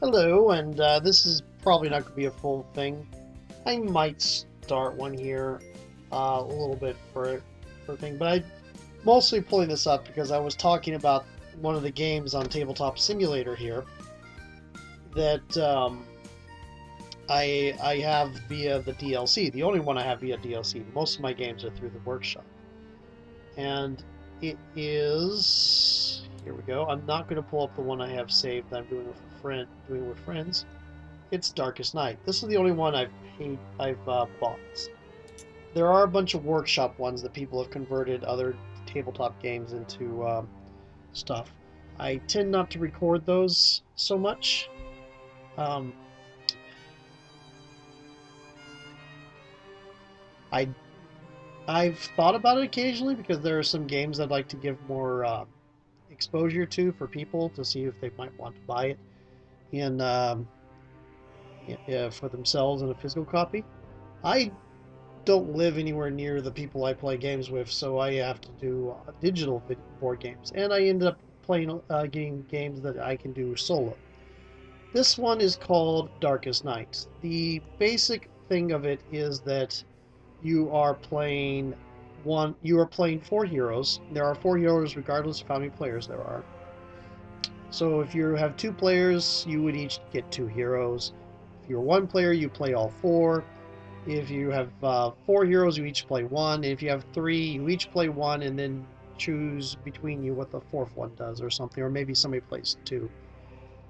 Hello, and this is probably not going to be a full thing. I might start one here a little bit for a thing, but I'm mostly pulling this up because I was talking about one of the games on Tabletop Simulator here that I have via the DLC. The only one I have via DLC. Most of my games are through the workshop. And it is... Here we go. I'm not going to pull up the one I have saved that I'm doing with friends. It's Darkest Night. This is the only one I've bought. There are a bunch of workshop ones that people have converted other tabletop games into stuff. I tend not to record those so much. I've thought about it occasionally because there are some games I'd like to give more exposure to for people to see if they might want to buy it in for themselves in a physical copy. I don't live anywhere near the people I play games with, so I have to do digital board games, and I ended up playing getting games that I can do solo. This one is called Darkest Night. The basic thing of it is that you are playing four heroes. There are four heroes regardless of how many players there are. So if you have two players, you would each get two heroes. If you're one player, you play all four. If you have four heroes, you each play one. If you have three, you each play one, and then choose between you what the fourth one does or something, or maybe somebody plays two.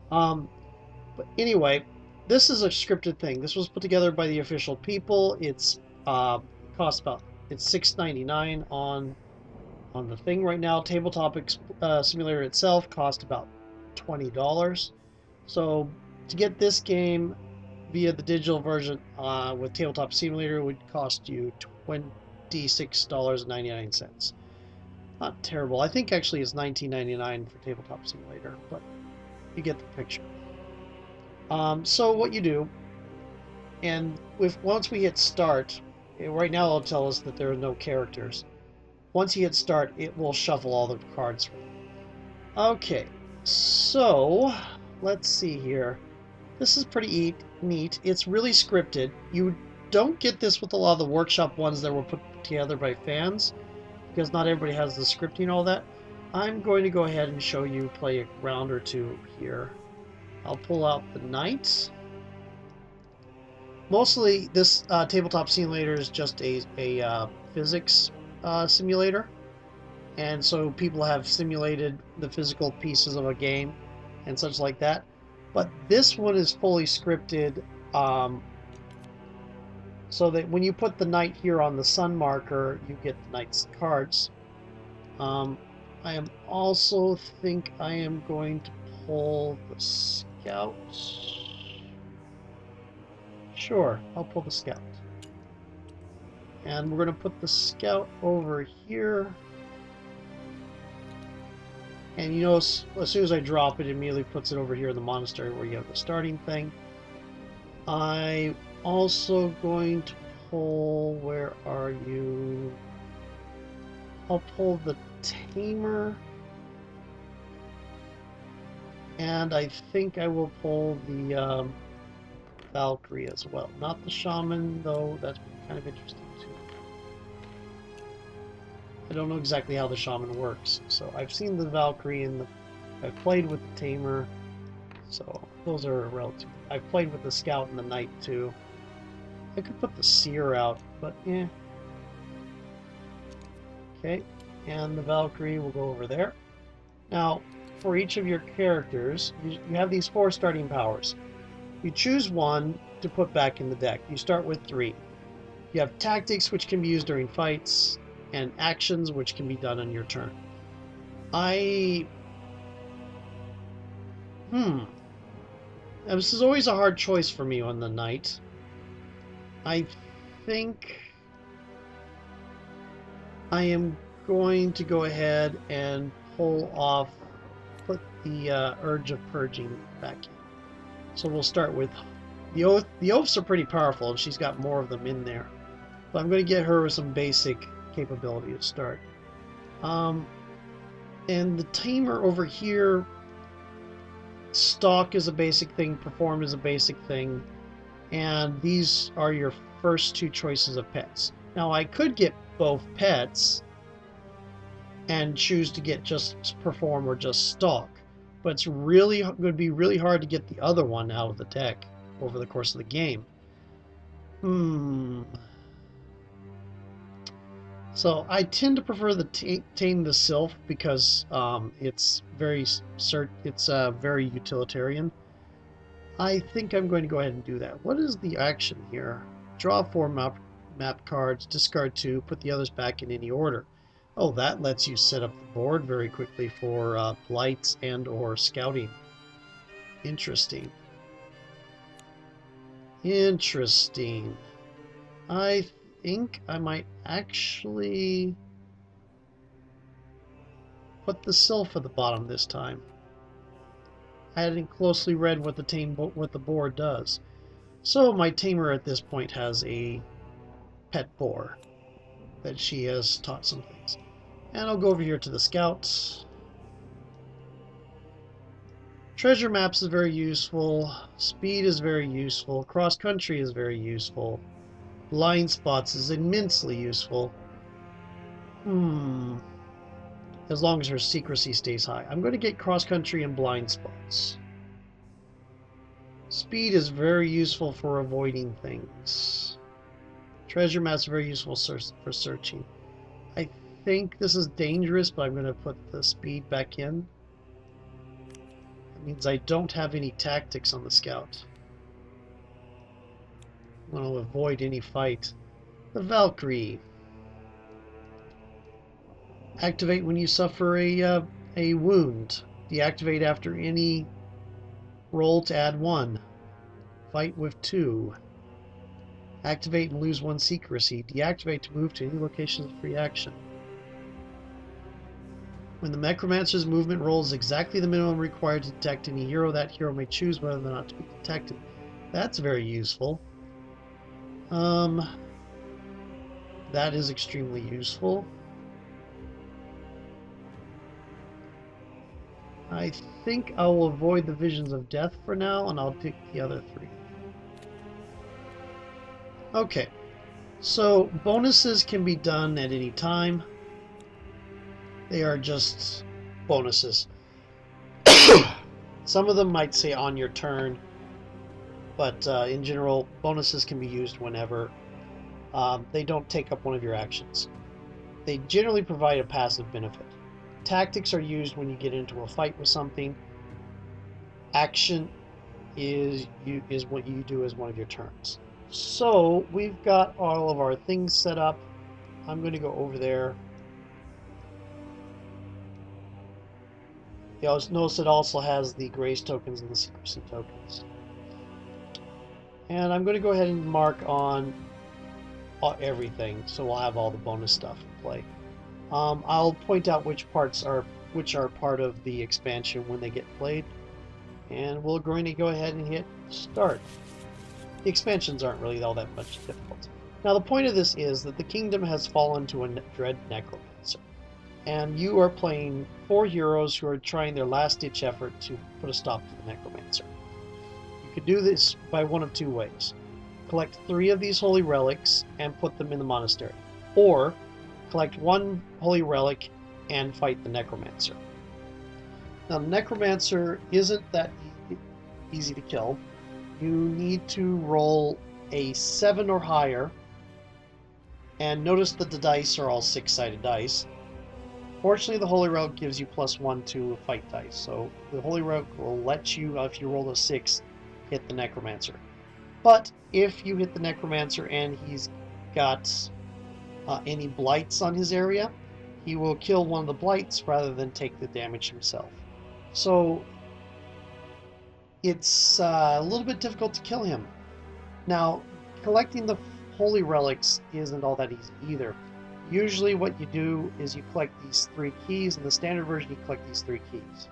But anyway, this is a scripted thing. This was put together by the official people. It's it's $6.99 on the thing right now. Tabletop Simulator itself cost about $20. So to get this game via the digital version with Tabletop Simulator would cost you $26.99. Not terrible. I think actually it's $19.99 for Tabletop Simulator, but you get the picture. So what you do, and once we hit start, right now it'll tell us that there are no characters. Once you hit start, it will shuffle all the cards for you. Okay, so let's see here. This is pretty neat. It's really scripted. You don't get this with a lot of the workshop ones that were put together by fans, because not everybody has the scripting and all that. I'm going to go ahead and show you play a round or two here. I'll pull out the knights. Mostly this Tabletop Simulator is just a physics simulator, and so people have simulated the physical pieces of a game and such like that. But this one is fully scripted, so that when you put the knight here on the sun marker, you get the knight's cards. I am also think I am going to pull the scout. Sure, I'll pull the scout. And we're going to put the scout over here. And you know, as soon as I drop it, it immediately puts it over here in the monastery where you have the starting thing. I'm also going to pull, where are you? I'll pull the tamer. And I think I will pull the Valkyrie as well. Not the shaman, though. That's kind of interesting too. I don't know exactly how the shaman works. So I've seen the Valkyrie and I've played with the tamer. So those are relative. I've played with the scout and the knight too. I could put the seer out, but eh. Okay, and the Valkyrie will go over there. Now, for each of your characters, you have these four starting powers. You choose one to put back in the deck. You start with 3. You have tactics, which can be used during fights, and actions, which can be done on your turn. This is always a hard choice for me on the knight. I think I am going to go ahead and put the Urge of Purging back in. So we'll start with the oath. The oaths are pretty powerful, and she's got more of them in there. But I'm going to get her with some basic capability to start. And the tamer over here, Stalk is a basic thing, Perform is a basic thing, and these are your first two choices of pets. Now I could get both pets and choose to get just Perform or just Stalk, but it's really going to be really hard to get the other one out of the deck over the course of the game. So I tend to prefer the Tame the Sylph because it's very very utilitarian. I think I'm going to go ahead and do that. What is the action here? Draw 4 map cards, discard 2, put the others back in any order. Oh, that lets you set up the board very quickly for blights and or scouting. Interesting. Interesting. I think I might actually put the Sylph at the bottom this time. I hadn't closely read what the board does. So my tamer at this point has a pet boar that she has taught some things. And I'll go over here to the scouts. Treasure maps is very useful. Speed is very useful. Cross country is very useful. Blind spots is immensely useful. As long as her secrecy stays high. I'm going to get cross country and blind spots. Speed is very useful for avoiding things. Treasure maps are very useful for searching. I think this is dangerous, but I'm going to put the speed back in. It means I don't have any tactics on the scout. I want to avoid any fight. The Valkyrie. Activate when you suffer a wound. Deactivate after any roll to add 1. Fight with 2. Activate and lose 1 secrecy. Deactivate to move to any location of free action. When the Necromancer's movement rolls exactly the minimum required to detect any hero, that hero may choose whether or not to be detected. That's very useful. That is extremely useful. I think I will avoid the Visions of Death for now, and I'll pick the other 3. Okay, so bonuses can be done at any time. They are just bonuses. Some of them might say on your turn, but in general, bonuses can be used whenever. They don't take up one of your actions. They generally provide a passive benefit. Tactics are used when you get into a fight with something. Action is what you do as one of your turns. So we've got all of our things set up. I'm going to go over there. You'll notice it also has the grace tokens and the secrecy tokens. And I'm going to go ahead and mark on everything, so we'll have all the bonus stuff in play. I'll point out which are part of the expansion when they get played, and we're going to go ahead and hit start. The expansions aren't really all that much difficult. Now the point of this is that the kingdom has fallen to a dread necromancer, and you are playing 4 heroes who are trying their last-ditch effort to put a stop to the necromancer. You could do this by one of 2 ways. Collect 3 of these holy relics and put them in the monastery, or collect 1 holy relic and fight the necromancer. Now the necromancer isn't that easy to kill. You need to roll a 7 or higher, and notice that the dice are all 6-sided dice. Fortunately, the holy relic gives you +1 to fight dice, so the holy relic will let you, if you roll a 6, hit the necromancer. But if you hit the necromancer and he's got any blights on his area, he will kill one of the blights rather than take the damage himself. So it's a little bit difficult to kill him. Now, collecting the holy relics isn't all that easy either. Usually what you do is you collect these 3 keys. In the standard version, you collect these 3 keys.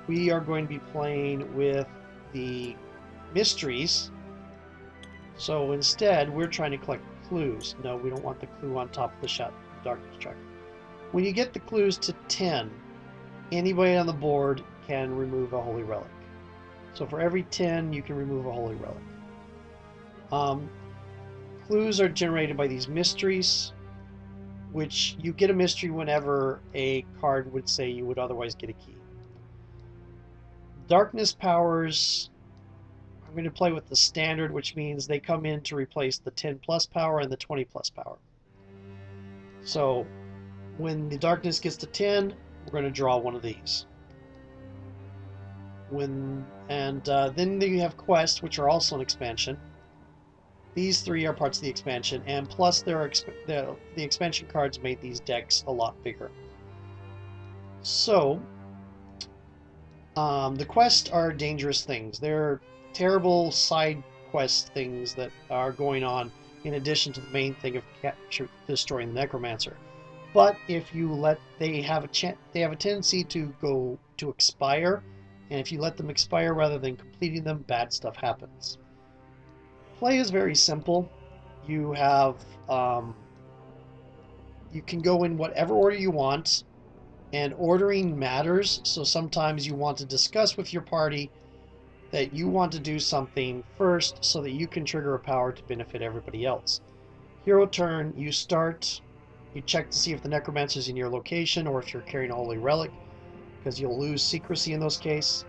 We are going to be playing with the mysteries, so instead we're trying to collect clues. No, we don't want the clue on top of the darkness tracker. When you get the clues to 10, anybody on the board can remove a holy relic. So for every 10, you can remove a holy relic. Clues are generated by these mysteries, which you get a mystery whenever a card would say you would otherwise get a key. Darkness powers, I'm going to play with the standard, which means they come in to replace the 10 plus power and the 20 plus power. So when the darkness gets to 10, we're going to draw one of these. Then you have quests, which are also an expansion. These three are parts of the expansion, and plus the expansion cards made these decks a lot bigger. So, the quests are dangerous things. They're terrible side quest things that are going on in addition to the main thing of destroying the Necromancer. But if you let, they have a tendency to expire, and if you let them expire rather than completing them, bad stuff happens. Play is very simple. You have you can go in whatever order you want, and ordering matters. So sometimes you want to discuss with your party that you want to do something first so that you can trigger a power to benefit everybody else. Hero turn, you start. You check to see if the Necromancer is in your location or if you're carrying a holy relic, because you'll lose secrecy in those cases.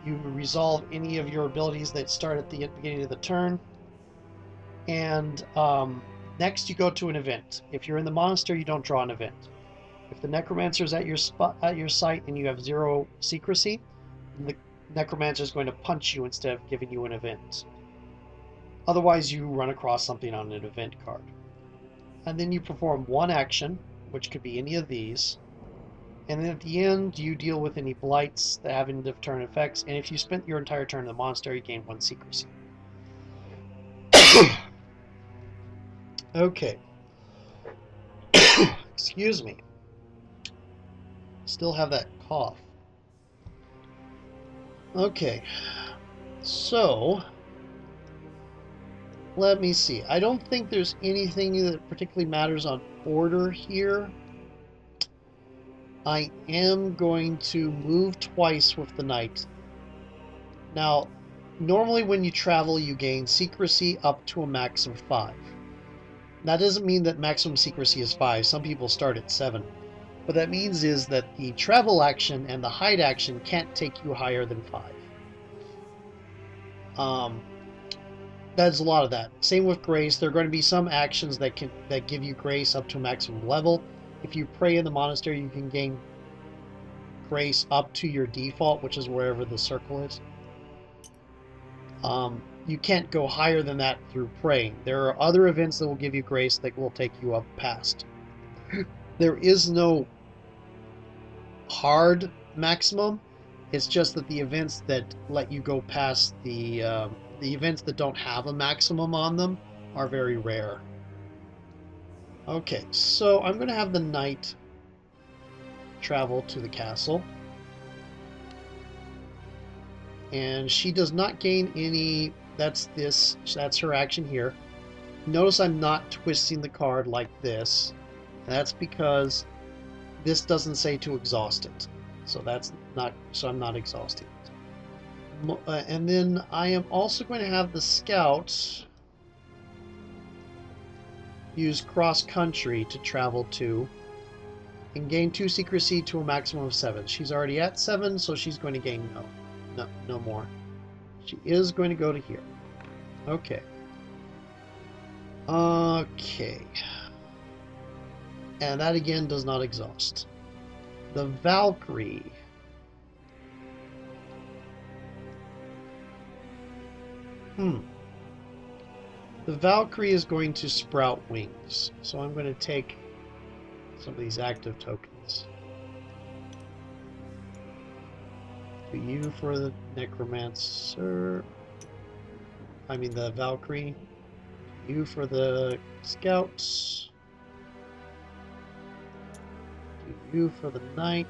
You resolve any of your abilities that start at the beginning of the turn. And next you go to an event. If you're in the monastery, you don't draw an event. If the Necromancer is at your site and you have 0 secrecy, the Necromancer is going to punch you instead of giving you an event. Otherwise, you run across something on an event card. And then you perform one action, which could be any of these. And then at the end, you deal with any blights that have end of turn effects. And if you spent your entire turn in the monastery, you gain 1 secrecy. Okay. Excuse me. Still have that cough. Okay. So, let me see. I don't think there's anything that particularly matters on order here. I am going to move twice with the knight. Now, normally when you travel, you gain secrecy up to a max of 5. That doesn't mean that maximum secrecy is 5. Some people start at 7. What that means is that the travel action and the hide action can't take you higher than 5. That's a lot of that. Same with grace. There are going to be some actions that give you grace up to a maximum level. If you pray in the monastery, you can gain grace up to your default, which is wherever the circle is. You can't go higher than that through praying. There are other events that will give you grace that will take you up past. There is no hard maximum. It's just that the events that let you go past the events that don't have a maximum on them are very rare. Okay, so I'm going to have the knight travel to the castle. And she does not gain any... That's her action here. Notice I'm not twisting the card like this. That's because this doesn't say to exhaust it. So I'm not exhausting it. And then I am also going to have the scout use cross country to travel to and gain 2 secrecy to a maximum of 7. She's already at 7, so she's going to gain no more. She is going to go to here. Okay. Okay. And that again does not exhaust. The Valkyrie. The Valkyrie is going to sprout wings. So I'm going to take some of these active tokens. To you for the Necromancer. I mean the Valkyrie. To you for the Scouts. To you for the Knight.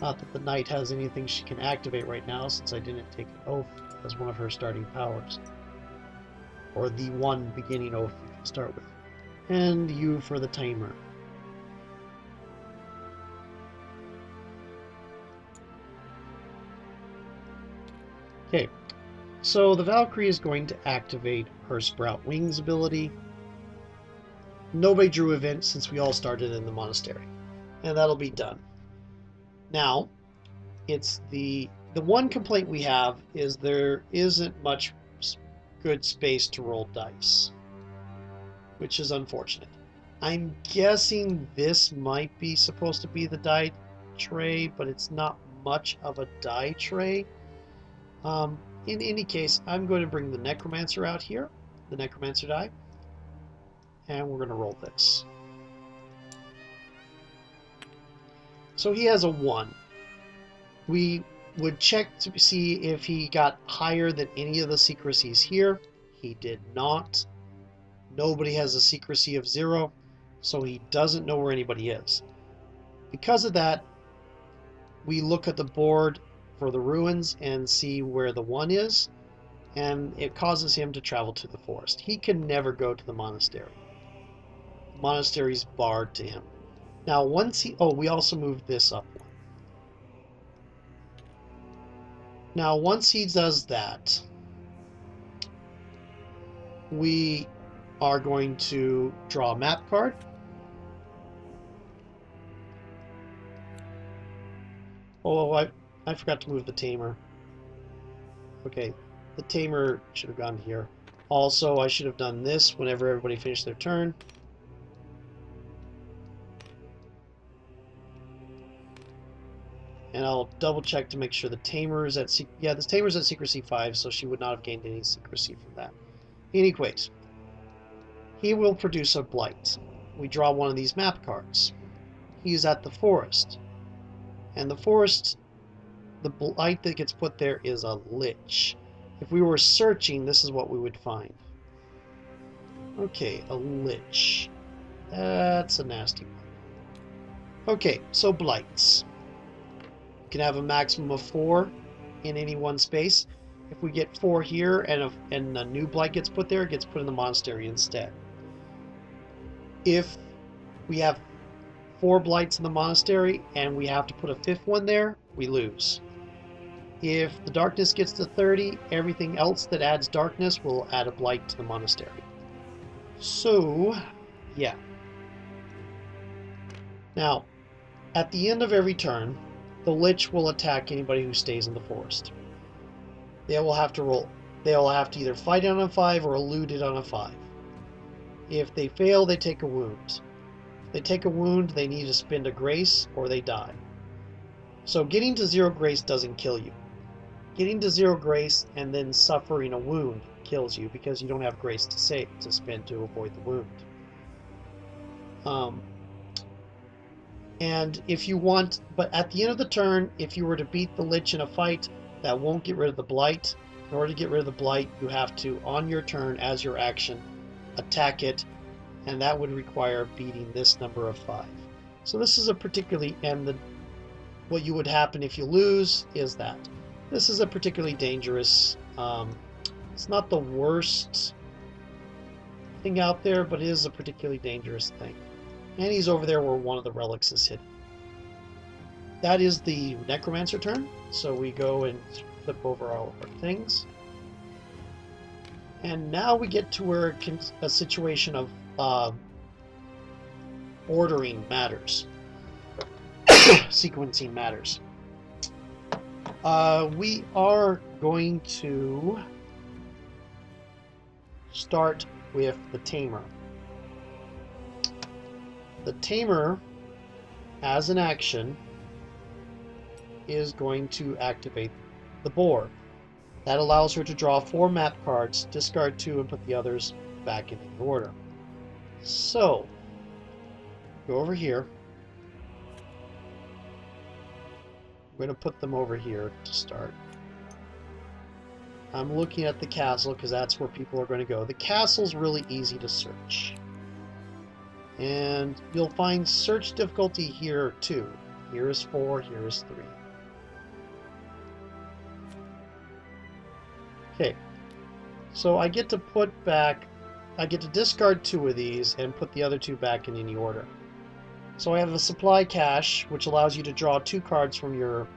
Not that the Knight has anything she can activate right now, since I didn't take an oath as one of her starting powers. Or the one beginning oath you can start with. And you for the Tamer. Okay, so the Valkyrie is going to activate her Sprout Wings ability. Nobody drew event since we all started in the monastery. And that'll be done. Now, it's the one complaint we have is there isn't much good space to roll dice, which is unfortunate. I'm guessing this might be supposed to be the die tray, but it's not much of a die tray. In any case, I'm going to bring the Necromancer out here, the Necromancer die, and we're going to roll this. So he has a 1. We would check to see if he got higher than any of the secrecies here. He did not. Nobody has a secrecy of 0, so he doesn't know where anybody is. Because of that, we look at the board for the ruins and see where the 1 is, and it causes him to travel to the forest. He can never go to the monastery. The monastery's barred to him. Now, once he... Oh, we also moved this up one. Now, once he does that, we are going to draw a map card. Oh, I forgot to move the tamer. Okay, the tamer should have gone here. Also, I should have done this whenever everybody finished their turn. And I'll double check to make sure the tamer is at... Yeah, the tamer's at secrecy 5, so she would not have gained any secrecy from that. Anyways, he will produce a blight. We draw one of these map cards. He is at the forest. And the forest, the blight that gets put there is a lich. If we were searching, this is what we would find. Okay, a lich. That's a nasty one. Okay, so blights. You can have a maximum of 4 in any one space. If we get 4 here and a new blight gets put there, it gets put in the monastery instead. If we have 4 blights in the monastery and we have to put a 5th one there, we lose. If the darkness gets to 30, everything else that adds darkness will add a blight to the monastery. So, yeah. Now, at the end of every turn, the lich will attack anybody who stays in the forest. They will have to roll. They will have to either fight it on a 5 or elude it on a 5. If they fail, they take a wound. If they take a wound, they need to spend a grace or they die. So getting to 0 grace doesn't kill you. Getting to 0 grace and then suffering a wound kills you because you don't have grace to spend to avoid the wound. And if you want, but at the end of the turn, if you were to beat the lich in a fight, that won't get rid of the blight. In order to get rid of the blight, you have to, on your turn, as your action, attack it, and that would require beating this number of 5. So this is a particularly, and what you would happen if you lose is that. This is a particularly dangerous, it's not the worst thing out there, but it is a particularly dangerous thing. And he's over there where one of the relics is hidden. That is the Necromancer turn. So we go and flip over all of our things. And now we get to where a situation of ordering matters. Sequencing matters. We are going to start with the Tamer. The Tamer, as an action, is going to activate the board. That allows her to draw 4 map cards, discard 2, and put the others back in the order. So, go over here. I'm going to put them over here to start. I'm looking at the castle because that's where people are going to go. The castle's really easy to search. And you'll find search difficulty here too. Here is 4, here is 3. Okay, so I get to discard 2 of these and put the other 2 back in any order. So I have a supply cache, which allows you to draw 2 cards from your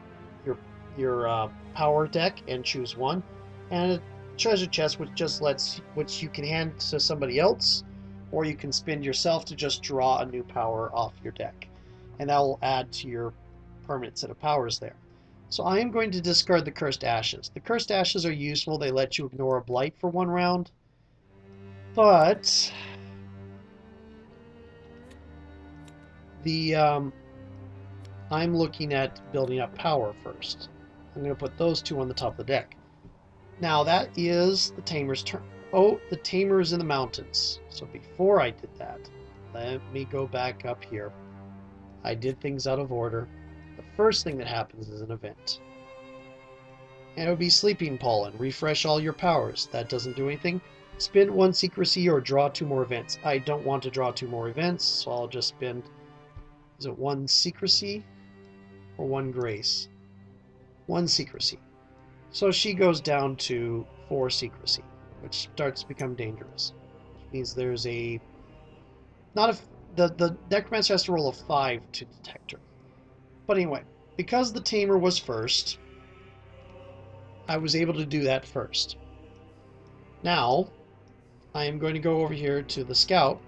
your power deck and choose one, and a treasure chest which you can hand to somebody else, or you can spend yourself to just draw a new power off your deck, and that will add to your permanent set of powers there. So I am going to discard the Cursed Ashes. The Cursed Ashes are useful. They let you ignore a blight for 1 round, but I'm looking at building up power first. I'm going to put those 2 on the top of the deck. Now that is the Tamer's turn. Oh, the Tamer is in the mountains. So before I did that, let me go back up here. I did things out of order. The first thing that happens is an event. And it would be Sleeping Pollen. Refresh all your powers. That doesn't do anything. Spend 1 secrecy or draw 2 more events. I don't want to draw 2 more events, so I'll just spend, is it 1 secrecy or 1 grace? 1 secrecy. So she goes down to 4 secrecy, which starts to become dangerous. Which means there's a, not a, the Necromancer has to roll a 5 to detect her. But anyway, because the Tamer was first, I was able to do that first. Now, I am going to go over here to the Scout.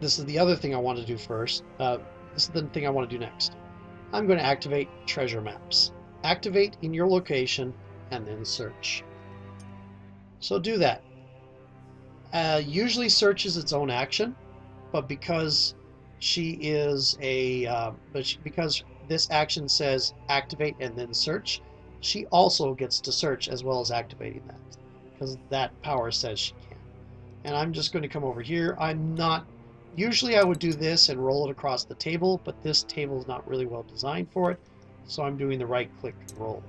This is the other thing I want to do first. This is the thing I want to do next. I'm going to activate treasure maps. Activate in your location and then search. So do that. Usually search is its own action, but because she is a because this action says activate and then search, she also gets to search as well as activating that, because that power says she can. And I'm just going to come over here. Usually I would do this and roll it across the table, but this table is not really well designed for it, so I'm doing the right click and roll.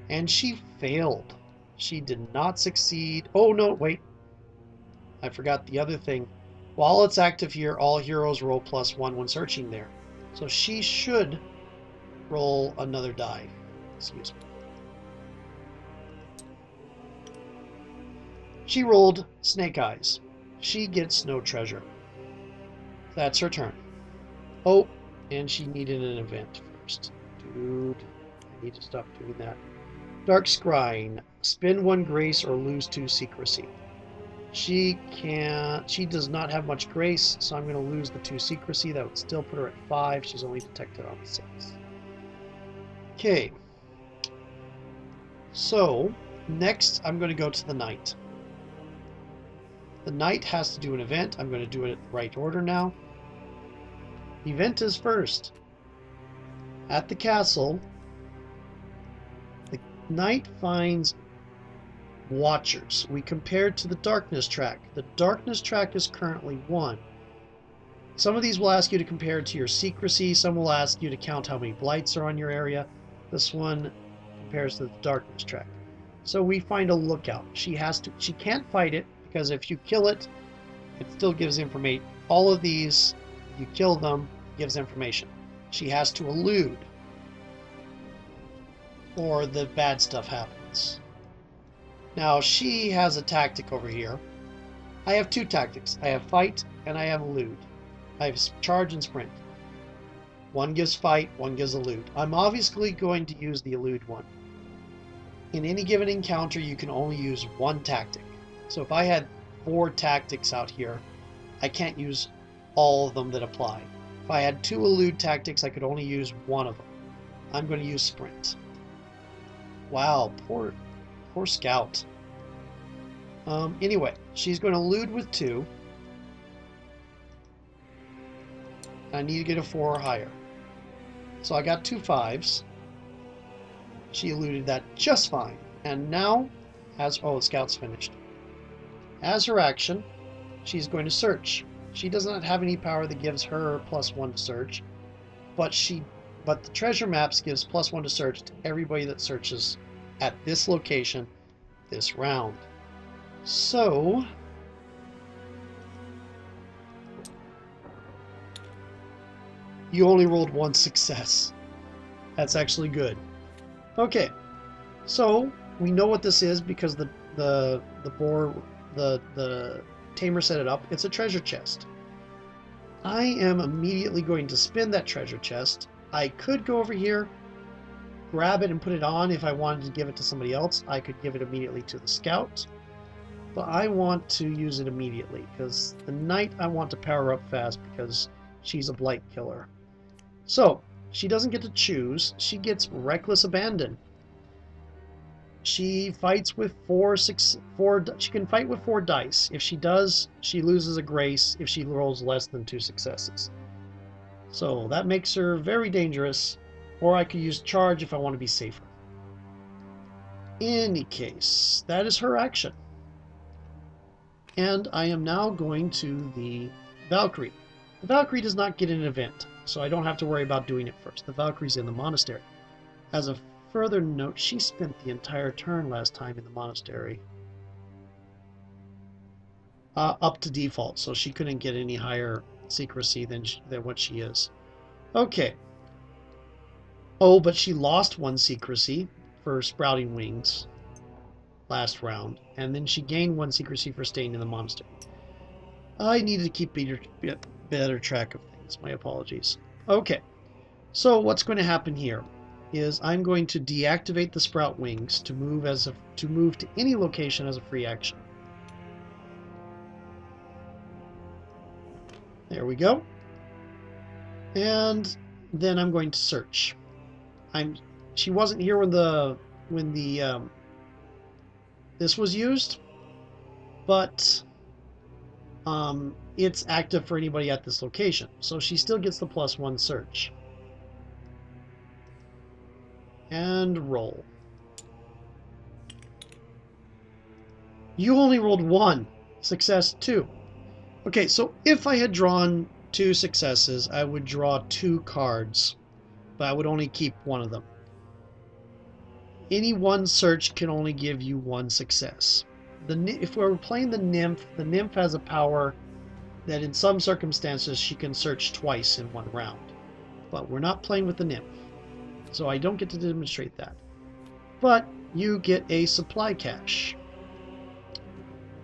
And she failed. She did not succeed. Oh no, wait. I forgot the other thing. While it's active here, all heroes roll +1 when searching there. So she should roll another die. Excuse me. She rolled Snake Eyes. She gets no treasure. That's her turn. Oh, and she needed an event first. Dude, I need to stop doing that. Dark Scrying. Spend 1 grace or lose 2 secrecy. She does not have much grace, so I'm going to lose the 2 secrecy. That would still put her at 5. She's only detected on 6. Okay. So, next I'm going to go to the Knight. The Knight has to do an event. I'm going to do it in the right order now. Event is first. At the castle, the Knight finds Watchers. We compared to the Darkness track. The Darkness track is currently 1. Some of these will ask you to compare it to your secrecy. Some will ask you to count how many blights are on your area. This one compares to the Darkness track. So we find a lookout. She can't fight it, because if you kill it, it still gives information. All of these, if you kill them, it gives information. She has to elude, or the bad stuff happens. Now, she has a tactic over here. I have 2 tactics. I have fight and I have elude. I have charge and sprint. One gives fight, one gives elude. I'm obviously going to use the elude one. In any given encounter, you can only use 1 tactic. So if I had 4 tactics out here, I can't use all of them that apply. If I had 2 elude tactics, I could only use 1 of them. I'm going to use sprint. Wow, poor Scout. Anyway, she's going to elude with 2. I need to get a 4 or higher. So I got 2 5s. She eluded that just fine. And now, the Scout's finished. As her action, she's going to search. She does not have any power that gives her +1 to search, but the treasure maps gives +1 to search to everybody that searches at this location this round. So you only rolled 1 success. That's actually good. Okay, so we know what this is because the Tamer set it up. It's a treasure chest. I am immediately going to spin that treasure chest I could go over here, grab it and put it on if I wanted to give it to somebody else. I could give it immediately to the scout. But I want to use it immediately because the knight I want to power up fast because she's a blight killer. So, she doesn't get to choose. She gets reckless abandon. She fights with she can fight with 4 dice. If she does, she loses a grace if she rolls less than 2 successes. So that makes her very dangerous, or I could use charge if I want to be safer. In any case, that is her action. And I am now going to the Valkyrie. The Valkyrie does not get an event, so I don't have to worry about doing it first. The Valkyrie's in the monastery. As a further note, she spent the entire turn last time in the monastery. Up to default, so she couldn't get any higher secrecy than what she is. Okay. Oh, but she lost 1 secrecy for sprouting wings last round, and then she gained 1 secrecy for staying in the monastery. I needed to keep better track of things. My apologies. Okay, so what's going to happen here is I'm going to deactivate the sprout wings to move to any location as a free action. There we go. And then I'm going to search. She wasn't here when this was used, but it's active for anybody at this location, so she still gets the +1 search. And roll. You only rolled 1. Success 2. Okay, so if I had drawn 2 successes, I would draw 2 cards, but I would only keep 1 of them. Any 1 search can only give you 1 success. If we were playing the nymph has a power that in some circumstances she can search twice in 1 round. But we're not playing with the nymph, so I don't get to demonstrate that. But you get a supply cache.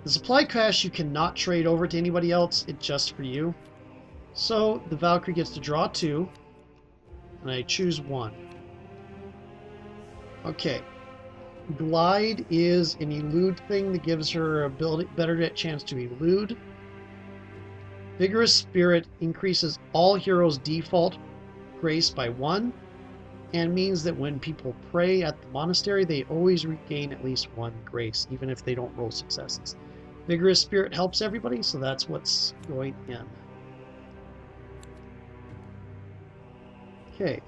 The supply cache you cannot trade over to anybody else, it's just for you. So the Valkyrie gets to draw 2, and I choose 1. Okay. Glide is an elude thing that gives her a better chance to elude. Vigorous Spirit increases all heroes' default grace by 1, and means that when people pray at the monastery, they always regain at least 1 grace, even if they don't roll successes. Vigorous Spirit helps everybody, so that's what's going in. Okay.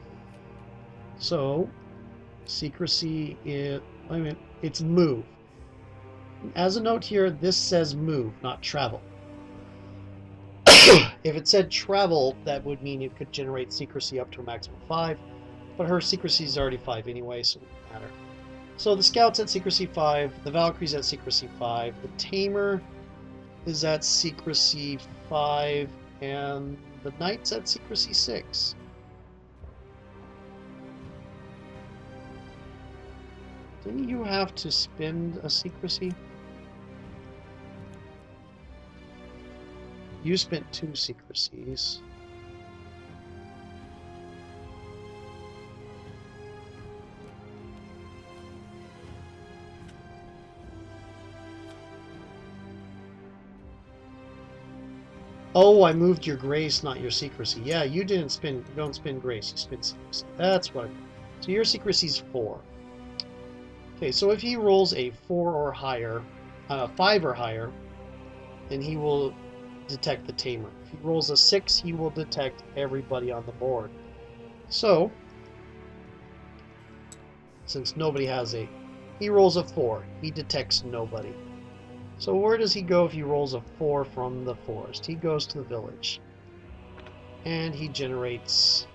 So, secrecy is... wait a minute, it's move. As a note here, this says move, not travel. If it said travel, that would mean it could generate secrecy up to a maximum of 5, but her secrecy is already 5 anyway, so it doesn't matter. So the Scout's at secrecy 5, the Valkyrie's at secrecy 5, the Tamer is at secrecy 5, and the Knight's at secrecy 6. Didn't you have to spend a secrecy? You spent 2 secrecies. Oh, I moved your grace, not your secrecy. Yeah, you don't spend grace, you spend secrecy. That's what I mean. So your secrecy's 4. Okay, so if he rolls a 4 or higher, 5 or higher, then he will detect the Tamer. If he rolls a 6, he will detect everybody on the board. So, since nobody has he rolls a 4. He detects nobody. So where does he go if he rolls a 4 from the forest? He goes to the village. And he generates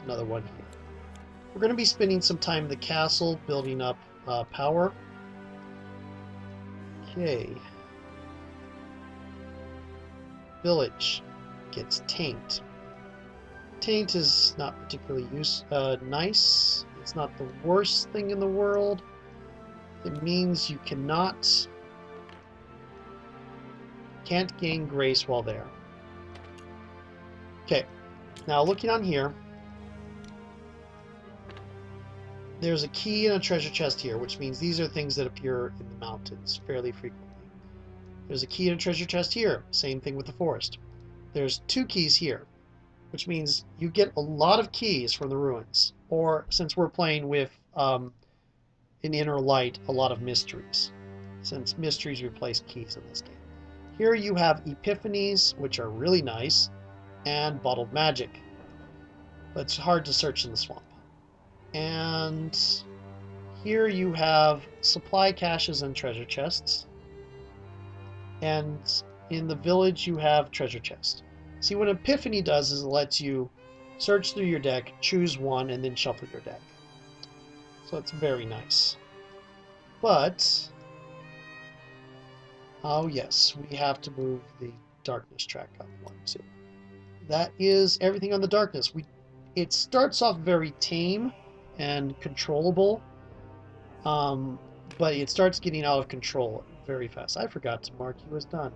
another one here. We're going to be spending some time in the castle building up power. Okay. Village gets Taint. Taint is not particularly nice. It's not the worst thing in the world. It means you can't gain grace while there. Okay. Now, looking on here, there's a key and a treasure chest here, which means these are things that appear in the mountains fairly frequently. There's a key and a treasure chest here. Same thing with the forest. There's 2 keys here, which means you get a lot of keys from the ruins. Or, since we're playing with an inner light, a lot of mysteries, since mysteries replace keys in this game. Here you have epiphanies, which are really nice, and bottled magic. But it's hard to search in the swamp. And here you have supply caches and treasure chests. And in the village you have treasure chests. See, what Epiphany does is it lets you search through your deck, choose one, and then shuffle your deck. So it's very nice. But, oh yes, we have to move the darkness track up 1, 2. That is everything on the darkness. It starts off very tame and controllable, but it starts getting out of control very fast. I forgot to mark you as done.